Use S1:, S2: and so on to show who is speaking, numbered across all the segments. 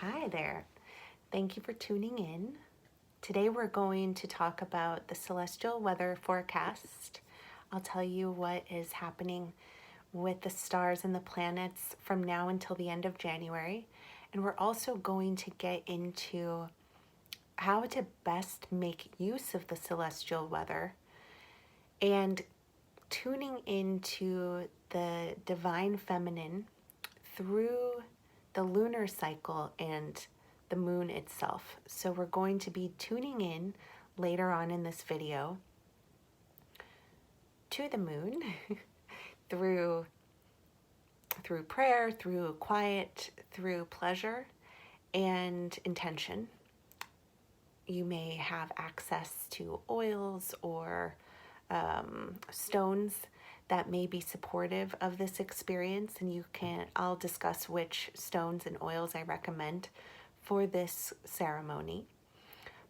S1: Hi there. Thank you for tuning in. Today we're going to talk about the celestial weather forecast. I'll tell you what is happening with the stars and the planets from now until the end of January. And we're also going to get into how to best make use of the celestial weather and tuning into the divine feminine through the lunar cycle and the moon itself. So we're going to be tuning in later on in this video to the moon through prayer, through quiet, through pleasure and intention. You may have access to oils or stones that may be supportive of this experience, and I'll discuss which stones and oils I recommend for this ceremony.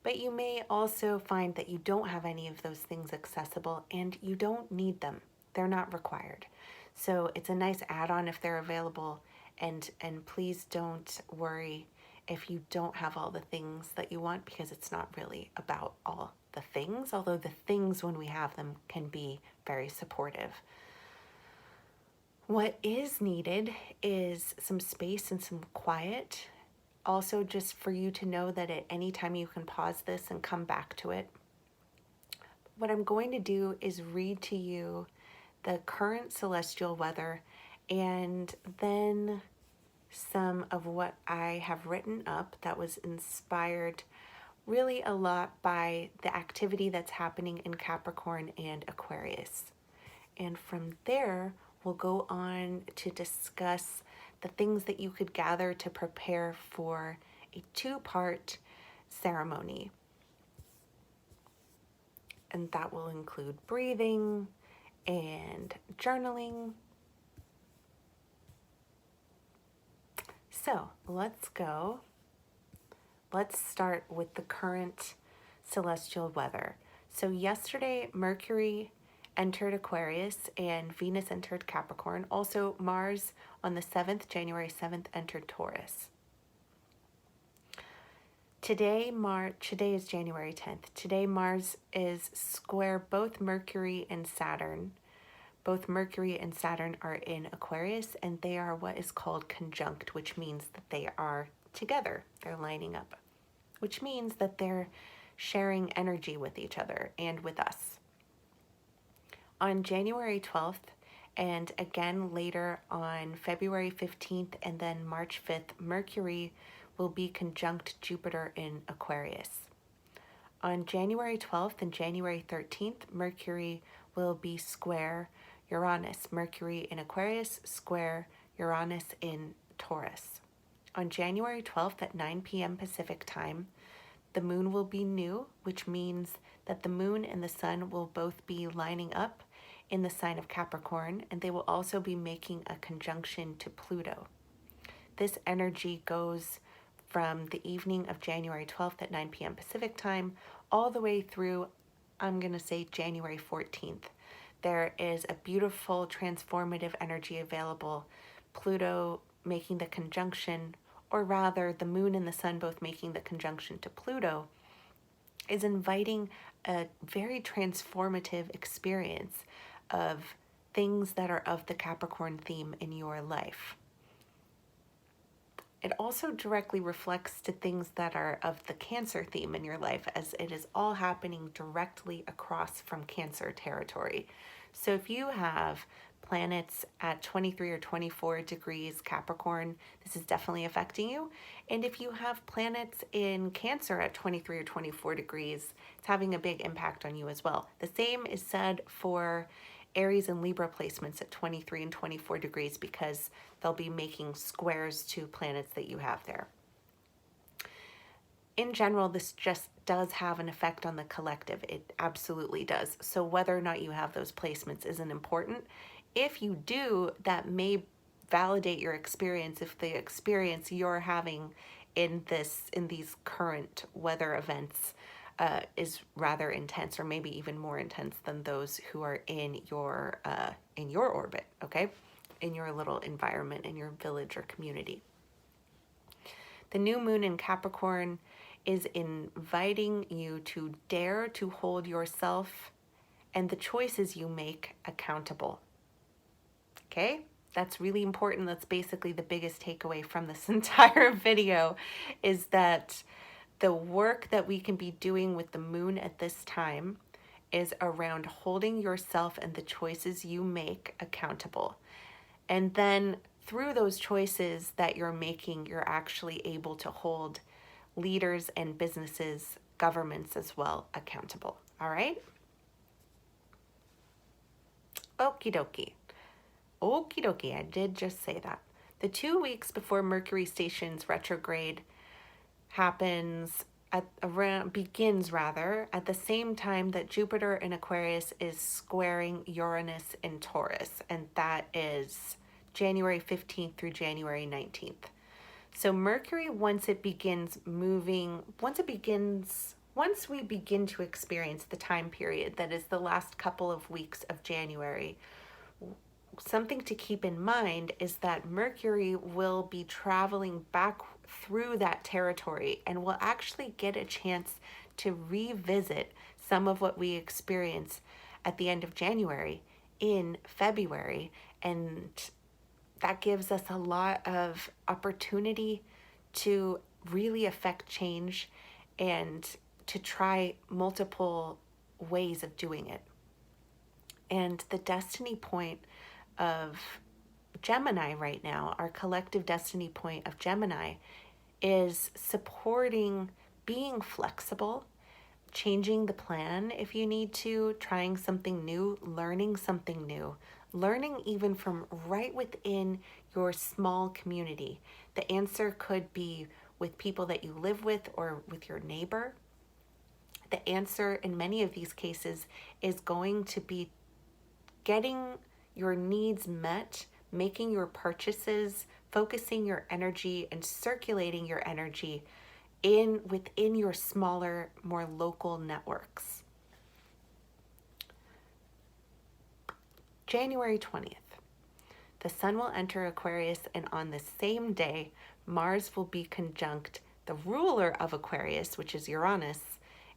S1: But you may also find that you don't have any of those things accessible and you don't need them. They're not required. So it's a nice add-on if they're available, and please don't worry if you don't have all the things that you want, because it's not really about all the things, although the things, when we have them, can be very supportive. What is needed is some space and some quiet. Also, just for you to know that at any time you can pause this and come back to it. What I'm going to do is read to you the current celestial weather and then some of what I have written up that was inspired really a lot by the activity that's happening in Capricorn and Aquarius. And from there, we'll go on to discuss the things that you could gather to prepare for a two-part ceremony. And that will include breathing and journaling. So let's go. Let's start with the current celestial weather. So yesterday, Mercury entered Aquarius and Venus entered Capricorn. Also, Mars on the 7th, January 7th, entered Taurus. Today is January 10th. Today, Mars is square both Mercury and Saturn. Both Mercury and Saturn are in Aquarius, and they are what is called conjunct, which means that they are together. They're lining up, which means that they're sharing energy with each other and with us. On January 12th, and again later on February 15th and then March 5th, Mercury will be conjunct Jupiter in Aquarius. On January 12th and January 13th, Mercury will be square Uranus. Mercury in Aquarius, square Uranus in Taurus. On January 12th at 9 p.m. Pacific time, the moon will be new, which means that the moon and the sun will both be lining up in the sign of Capricorn, and they will also be making a conjunction to Pluto. This energy goes from the evening of January 12th at 9 p.m. Pacific time all the way through, I'm going to say, January 14th. There is a beautiful transformative energy available. Pluto making the conjunction, or rather the moon and the sun both making the conjunction to Pluto, is inviting a very transformative experience of things that are of the Capricorn theme in your life. It also directly reflects to things that are of the Cancer theme in your life, as it is all happening directly across from Cancer territory. So if you have planets at 23 or 24 degrees Capricorn, this is definitely affecting you. And if you have planets in Cancer at 23 or 24 degrees, it's having a big impact on you as well. The same is said for Aries and Libra placements at 23 and 24 degrees, because they'll be making squares to planets that you have there. In general, this just does have an effect on the collective. It absolutely does. So whether or not you have those placements isn't important. If you do, that may validate your experience if the experience you're having in these current weather events is rather intense, or maybe even more intense than those who are in your orbit, okay? In your little environment, in your village or community. The new moon in Capricorn is inviting you to dare to hold yourself and the choices you make accountable. Okay? That's really important. That's basically the biggest takeaway from this entire video, is that the work that we can be doing with the moon at this time is around holding yourself and the choices you make accountable. And then through those choices that you're making, you're actually able to hold leaders and businesses, governments as well, accountable. All right? Okie dokie. Okie dokie, I did just say that. The 2 weeks before Mercury station's retrograde begins at the same time that Jupiter in Aquarius is squaring Uranus in Taurus, and that is January 15th through January 19th. So Mercury, once we begin to experience the time period that is the last couple of weeks of January, something to keep in mind is that Mercury will be traveling back through that territory and will actually get a chance to revisit some of what we experience at the end of January in February. And that gives us a lot of opportunity to really affect change and to try multiple ways of doing it. And the destiny point of Gemini right now, our collective destiny point of Gemini, is supporting being flexible, changing the plan if you need to, trying something new, learning something new, learning even from right within your small community. The answer could be with people that you live with or with your neighbor. The answer in many of these cases is going to be getting your needs met, making your purchases, focusing your energy and circulating your energy within your smaller, more local networks. January 20th. The sun will enter Aquarius, and on the same day, Mars will be conjunct the ruler of Aquarius, which is Uranus,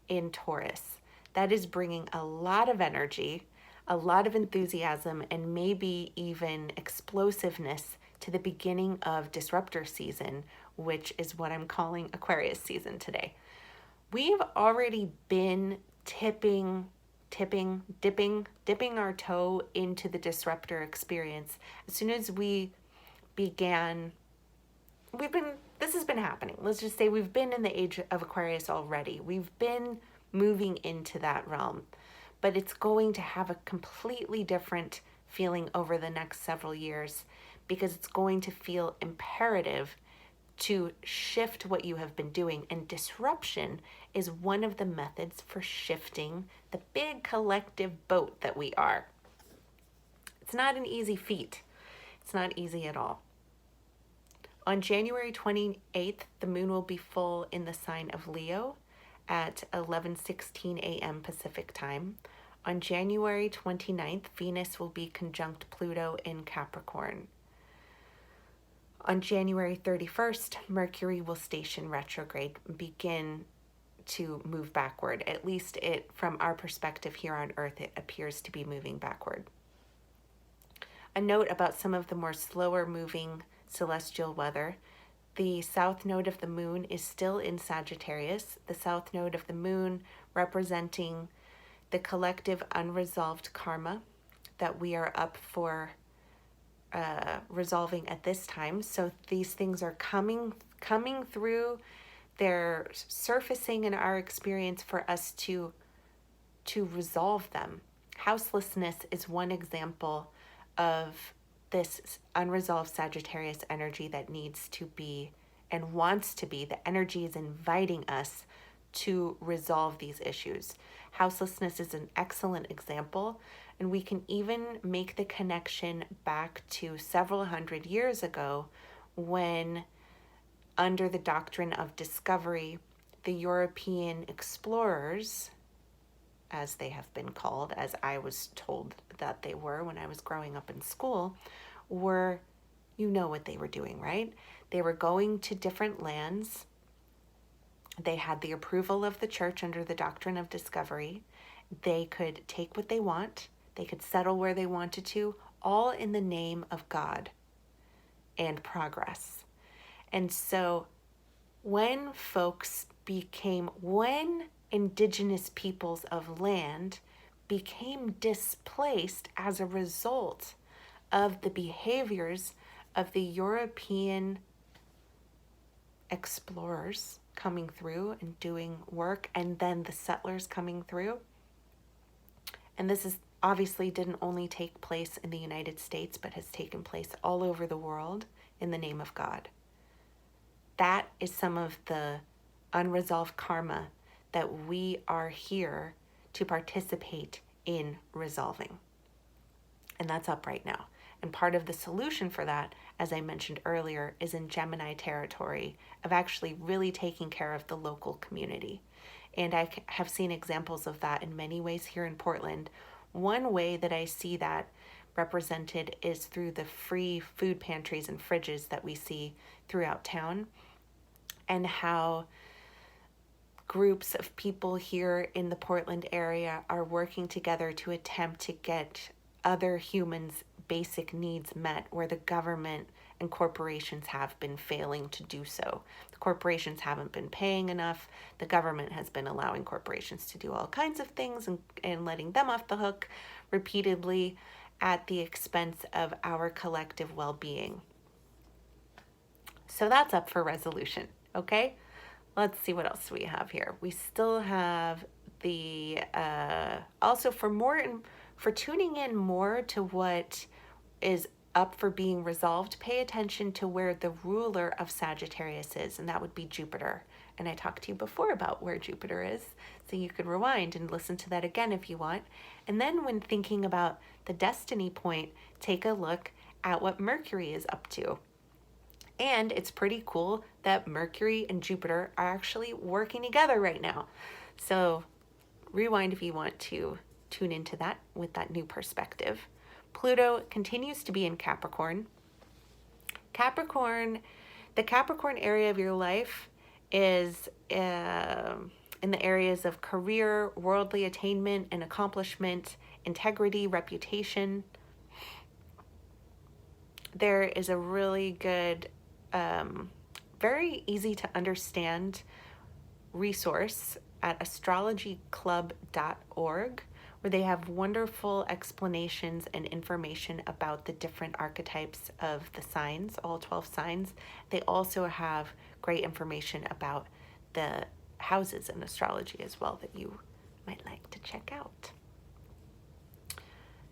S1: in Taurus. That is bringing a lot of energy, a lot of enthusiasm, and maybe even explosiveness to the beginning of disruptor season, which is what I'm calling Aquarius season today. We've already been dipping our toe into the disruptor experience. As soon as this has been happening. Let's just say we've been in the age of Aquarius already. We've been moving into that realm, but it's going to have a completely different feeling over the next several years, because it's going to feel imperative to shift what you have been doing. And disruption is one of the methods for shifting the big collective boat that we are. It's not an easy feat. It's not easy at all. On January 28th, the moon will be full in the sign of Leo at 11:16 a.m. Pacific time. On January 29th, Venus will be conjunct Pluto in Capricorn. On January 31st, Mercury will station retrograde, begin to move backward. At least from our perspective here on Earth, it appears to be moving backward. A note about some of the more slower moving celestial weather. The south node of the moon is still in Sagittarius. The south node of the moon representing the collective unresolved karma that we are up for resolving at this time. So these things are coming through. They're surfacing in our experience for us to resolve them. Houselessness is one example of this unresolved Sagittarius energy that needs to be and wants to be. The energy is inviting us to resolve these issues. Houselessness is an excellent example, and we can even make the connection back to several hundred years ago when, under the doctrine of discovery, the European explorers, as they have been called, as I was told that they were when I was growing up in school, you know what they were doing, right? They were going to different lands. They had the approval of the church under the doctrine of discovery. They could take what they want. They could settle where they wanted to, all in the name of God and progress. And so when indigenous peoples of land became displaced as a result of the behaviors of the European explorers coming through and doing work, and then the settlers coming through. And this is obviously didn't only take place in the United States, but has taken place all over the world in the name of God. That is some of the unresolved karma that we are here to participate in resolving. And that's up right now. And part of the solution for that, as I mentioned earlier, is in Gemini territory of actually really taking care of the local community. And I have seen examples of that in many ways here in Portland. One way that I see that represented is through the free food pantries and fridges that we see throughout town, and how groups of people here in the Portland area are working together to attempt to get other humans' basic needs met where the government and corporations have been failing to do so. The corporations haven't been paying enough. The government has been allowing corporations to do all kinds of things and letting them off the hook repeatedly at the expense of our collective well-being. So that's up for resolution, okay? Let's see what else we have here. We still have the, also for tuning in more to what is up for being resolved, pay attention to where the ruler of Sagittarius is, and that would be Jupiter. And I talked to you before about where Jupiter is, so you can rewind and listen to that again if you want. And then when thinking about the destiny point, take a look at what Mercury is up to. And it's pretty cool that Mercury and Jupiter are actually working together right now. So rewind if you want to tune into that with that new perspective. Pluto continues to be in Capricorn. The Capricorn area of your life is in the areas of career, worldly attainment and accomplishment, integrity, reputation. There is a really good, very easy to understand resource at astrologyclub.org, where they have wonderful explanations and information about the different archetypes of the signs, all 12 signs. They also have great information about the houses in astrology as well that you might like to check out.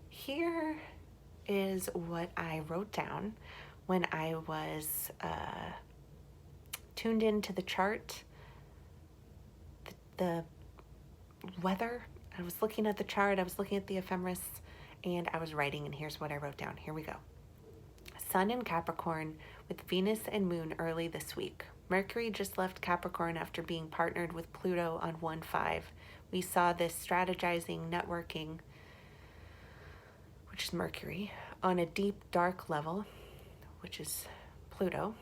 S1: Here is what I wrote down when I was tuned into the chart, the weather. I was looking at the chart, I was looking at the ephemeris, and I was writing, and here's what I wrote down. Here we go. Sun in Capricorn with Venus and Moon early this week. Mercury just left Capricorn after being partnered with Pluto on 1-5. We saw this strategizing, networking, which is Mercury, on a deep, dark level, which is Pluto,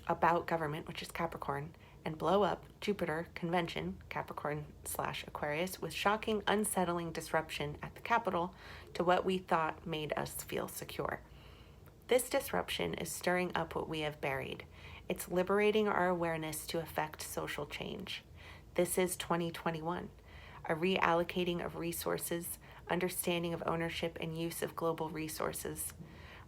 S1: about government, which is Capricorn, and blow up Jupiter convention, Capricorn/Aquarius, with shocking, unsettling disruption at the capital to what we thought made us feel secure. This disruption is stirring up what we have buried. It's liberating our awareness to affect social change. This is 2021, a reallocating of resources, understanding of ownership and use of global resources.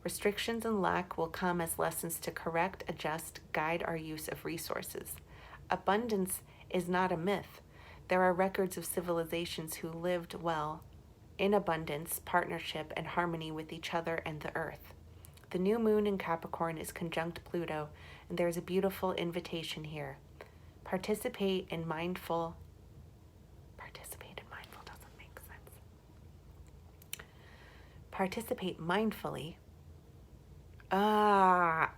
S1: Restrictions and lack will come as lessons to correct, adjust, guide our use of resources. Abundance is not a myth. There are records of civilizations who lived well in abundance, partnership, and harmony with each other and the earth. The new moon in Capricorn is conjunct Pluto, and there is a beautiful invitation here. Participate mindfully.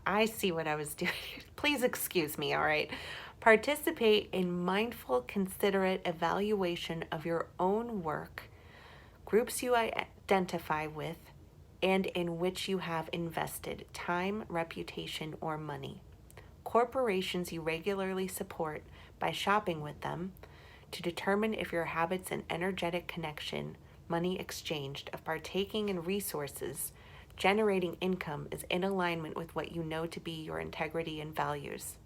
S1: I see what I was doing. Please excuse me, all right? Participate in mindful, considerate evaluation of your own work, groups you identify with, and in which you have invested time, reputation, or money. Corporations you regularly support by shopping with them to determine if your habits and energetic connection, money exchanged, of partaking in resources, generating income is in alignment with what you know to be your integrity and values.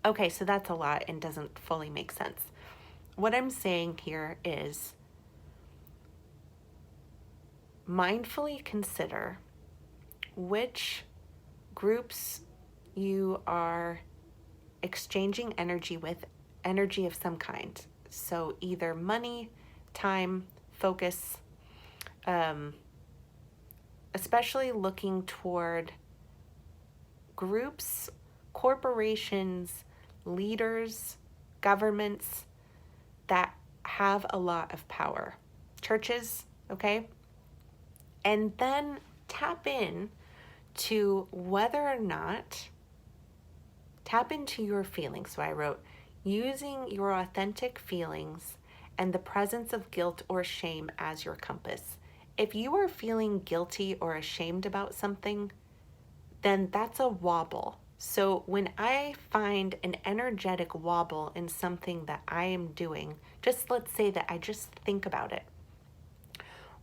S1: Okay, so that's a lot and doesn't fully make sense. What I'm saying here is mindfully consider which groups you are exchanging energy with, energy of some kind. So either money, time, focus, especially looking toward groups, corporations, leaders, governments that have a lot of power. Churches, okay? And then tap in to whether or not, tap into your feelings. So I wrote, using your authentic feelings and the presence of guilt or shame as your compass. If you are feeling guilty or ashamed about something, then that's a wobble. So when I find an energetic wobble in something that I am doing, just let's say that I just think about it.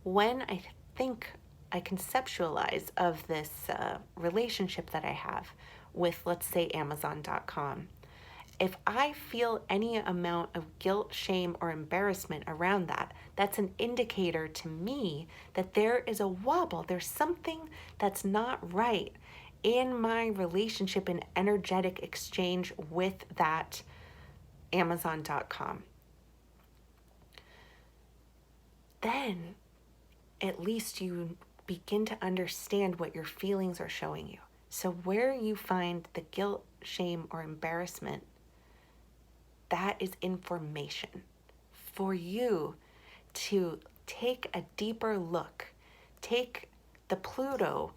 S1: When I conceptualize of this relationship that I have with, let's say, Amazon.com, if I feel any amount of guilt, shame, or embarrassment around that, that's an indicator to me that there is a wobble. There's something that's not right in my relationship and energetic exchange with that Amazon.com. Then at least you begin to understand what your feelings are showing you. So where you find the guilt, shame, or embarrassment, that is information for you to take a deeper look. Take the Pluto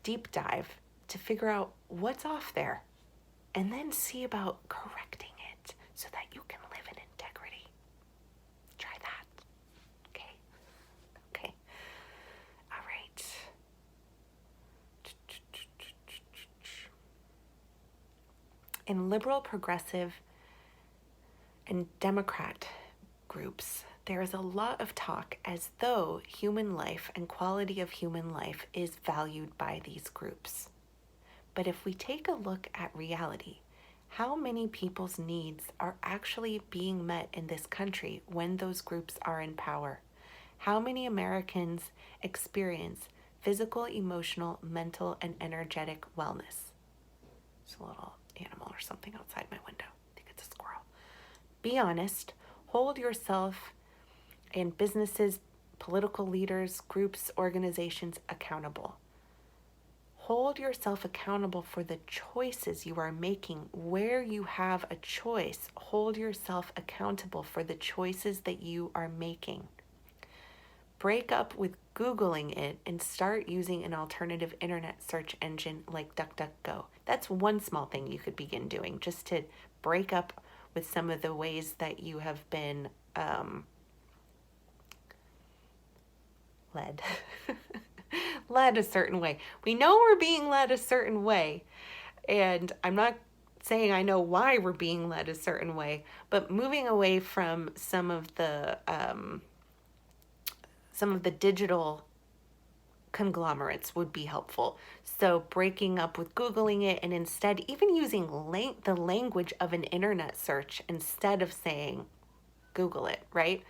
S1: deep dive to figure out what's off there, and then see about correcting it so that you can live in integrity. Try that. Okay. All right. In liberal, progressive, and Democrat groups, there is a lot of talk as though human life and quality of human life is valued by these groups. But if we take a look at reality, how many people's needs are actually being met in this country when those groups are in power? How many Americans experience physical, emotional, mental, and energetic wellness? It's a little animal or something outside my window. I think it's a squirrel. Be honest. Hold yourself and businesses, political leaders, groups, organizations accountable. Hold yourself accountable for the choices you are making. Where you have a choice, hold yourself accountable for the choices that you are making. Break up with Googling it and start using an alternative internet search engine like DuckDuckGo. That's one small thing you could begin doing, just to break up with some of the ways that you have been led a certain way. We know we're being led a certain way, and I'm not saying I know why we're being led a certain way, but moving away from some of the digital conglomerates would be helpful. So breaking up with Googling it and instead even using the language of an internet search instead of saying Google it, right?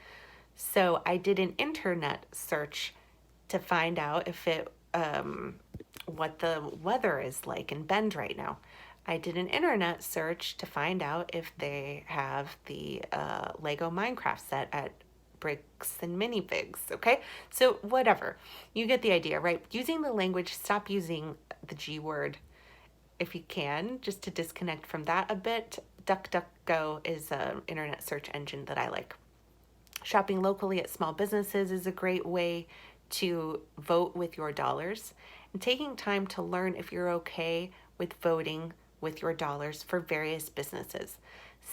S1: So I did an internet search to find out if it what the weather is like in Bend right now. I did an internet search to find out if they have the Lego Minecraft set at Bricks and Minifigs, okay? So whatever, you get the idea, right? Using the language, stop using the G word if you can, just to disconnect from that a bit. DuckDuckGo is an internet search engine that I like. Shopping locally at small businesses is a great way to vote with your dollars, and taking time to learn if you're okay with voting with your dollars for various businesses.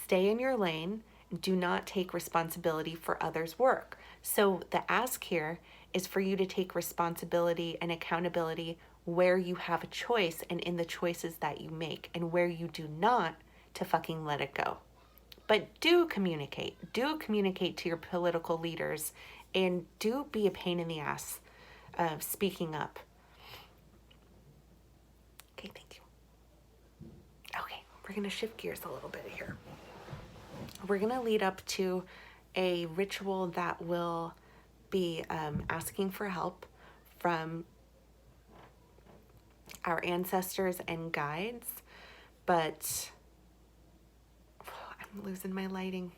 S1: Stay in your lane. Do not take responsibility for others' work. So the ask here is for you to take responsibility and accountability where you have a choice and in the choices that you make, and where you do not, to fucking let it go. But do communicate to your political leaders, and do be a pain in the ass of speaking up. Okay, thank you. Okay, we're gonna shift gears a little bit here. We're gonna lead up to a ritual that will be asking for help from our ancestors and guides, but I'm losing my lighting.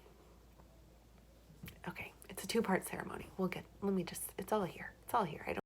S1: Okay, it's a 2-part ceremony. It's all here. I don't